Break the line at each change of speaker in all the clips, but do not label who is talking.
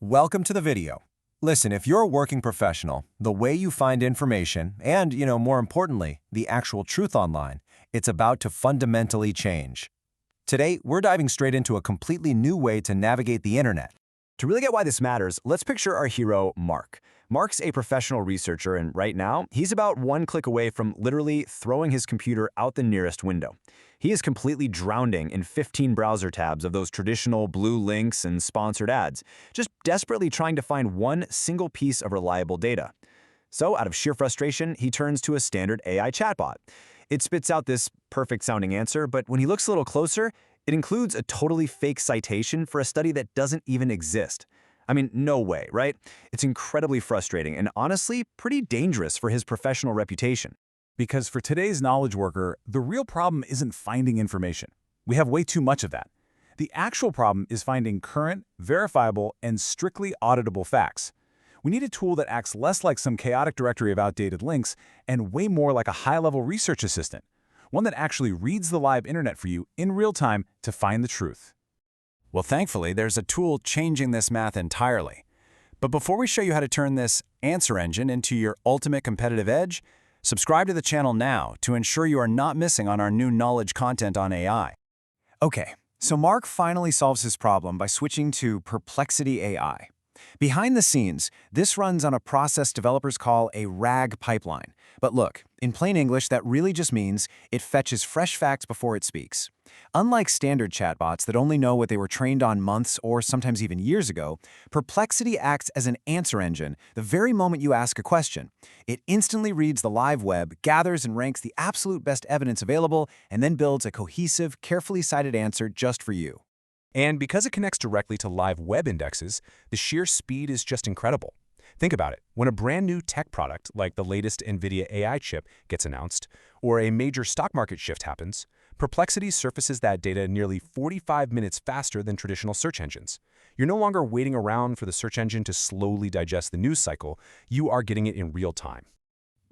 Welcome to the video. Listen, if you're a working professional, the way you find information and, more importantly, the actual truth online, it's about to fundamentally change. Today, we're diving straight into a completely new way to navigate the internet.
To really get why this matters, let's picture our hero, Mark. Mark's a professional researcher, and right now, he's about one click away from literally throwing his computer out the nearest window. He is completely drowning in 15 browser tabs of those traditional blue links and sponsored ads, just desperately trying to find one single piece of reliable data. So, out of sheer frustration, he turns to a standard AI chatbot. It spits out this perfect-sounding answer, but when he looks a little closer, it includes a totally fake citation for a study that doesn't even exist. I mean, no way, right? It's incredibly frustrating and honestly pretty dangerous for his professional reputation.
Because for today's knowledge worker, the real problem isn't finding information. We have way too much of that. The actual problem is finding current, verifiable, and strictly auditable facts. We need a tool that acts less like some chaotic directory of outdated links and way more like a high-level research assistant, one that actually reads the live internet for you in real time to find the truth.
Well, thankfully, there's a tool changing this math entirely. But before we show you how to turn this answer engine into your ultimate competitive edge, subscribe to the channel now to ensure you are not missing on our new knowledge content on AI. Okay, so Mark finally solves his problem by switching to Perplexity AI. Behind the scenes, this runs on a process developers call a RAG pipeline. But look, in plain English, that really just means it fetches fresh facts before it speaks. Unlike standard chatbots that only know what they were trained on months or sometimes even years ago, Perplexity acts as an answer engine the very moment you ask a question. It instantly reads the live web, gathers and ranks the absolute best evidence available, and then builds a cohesive, carefully cited answer just for you.
And because it connects directly to live web indexes, the sheer speed is just incredible. Think about it. When a brand new tech product like the latest NVIDIA AI chip gets announced, or a major stock market shift happens, Perplexity surfaces that data nearly 45 minutes faster than traditional search engines. You're no longer waiting around for the search engine to slowly digest the news cycle. You are getting it in real time.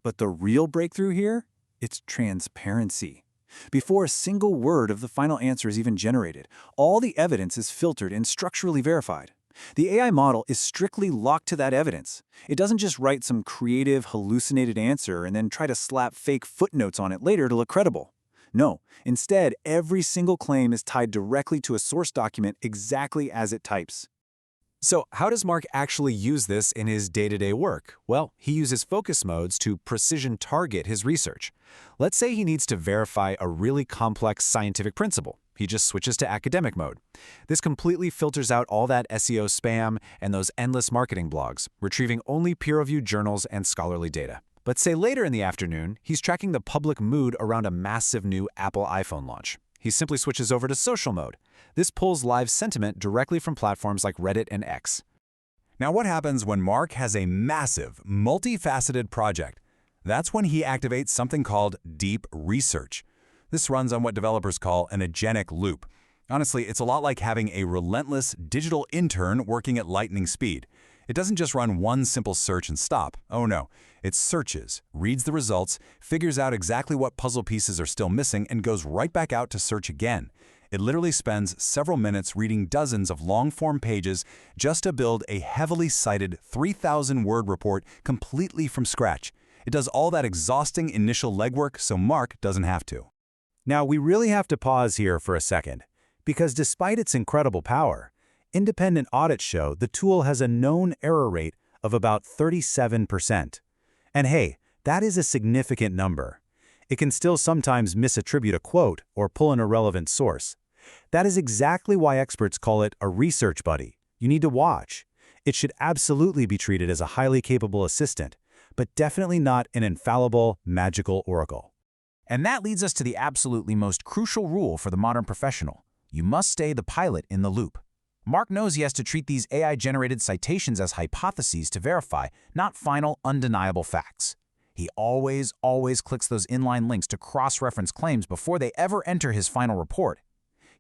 But the real breakthrough here? It's transparency. Before a single word of the final answer is even generated, all the evidence is filtered and structurally verified. The AI model is strictly locked to that evidence. It doesn't just write some creative, hallucinated answer and then try to slap fake footnotes on it later to look credible. No, instead, every single claim is tied directly to a source document exactly as it types.
So how does Mark actually use this in his day-to-day work? Well, he uses focus modes to precision target his research. Let's say he needs to verify a really complex scientific principle. He just switches to academic mode. This completely filters out all that SEO spam and those endless marketing blogs, retrieving only peer-reviewed journals and scholarly data. But say later in the afternoon, he's tracking the public mood around a massive new Apple iPhone launch. He simply switches over to social mode. This pulls live sentiment directly from platforms like Reddit and X.
Now, what happens when Mark has a massive, multifaceted project? That's when he activates something called deep research. This runs on what developers call an agentic loop. Honestly, it's a lot like having a relentless digital intern working at lightning speed. It doesn't just run one simple search and stop. Oh no, it searches, reads the results, figures out exactly what puzzle pieces are still missing, and goes right back out to search again. It literally spends several minutes reading dozens of long-form pages just to build a heavily cited 3,000-word report completely from scratch. It does all that exhausting initial legwork so Mark doesn't have to.
Now, we really have to pause here for a second, because despite its incredible power, independent audits show the tool has a known error rate of about 37%. And hey, that is a significant number. It can still sometimes misattribute a quote or pull an irrelevant source. That is exactly why experts call it a research buddy. You need to watch. It should absolutely be treated as a highly capable assistant, but definitely not an infallible, magical oracle. And that leads us to the absolutely most crucial rule for the modern professional. You must stay the pilot in the loop. Mark knows he has to treat these AI-generated citations as hypotheses to verify, not final, undeniable facts. He always clicks those inline links to cross-reference claims before they ever enter his final report.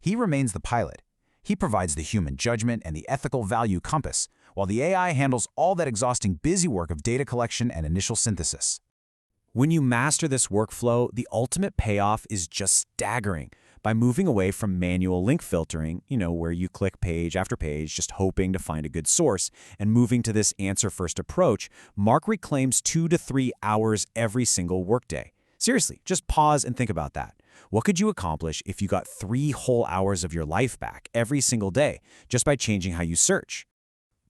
He remains the pilot. He provides the human judgment and the ethical value compass, while the AI handles all that exhausting busy work of data collection and initial synthesis. When you master this workflow, the ultimate payoff is just staggering.
By moving away from manual link filtering, where you click page after page just hoping to find a good source, and moving to this answer-first approach, Mark reclaims 2 to 3 hours every single workday. Seriously, just pause and think about that. What could you accomplish if you got 3 whole hours of your life back every single day just by changing how you search?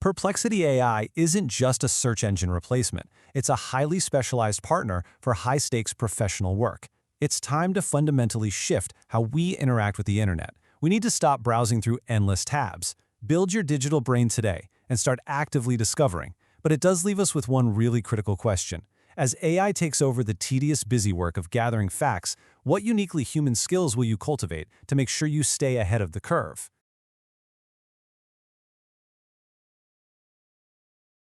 Perplexity AI isn't just a search engine replacement. It's a highly specialized partner for high-stakes professional work. It's time to fundamentally shift how we interact with the internet. We need to stop browsing through endless tabs. Build your digital brain today and start actively discovering. But it does leave us with one really critical question. As AI takes over the tedious busy work of gathering facts, what uniquely human skills will you cultivate to make sure you stay ahead of the curve?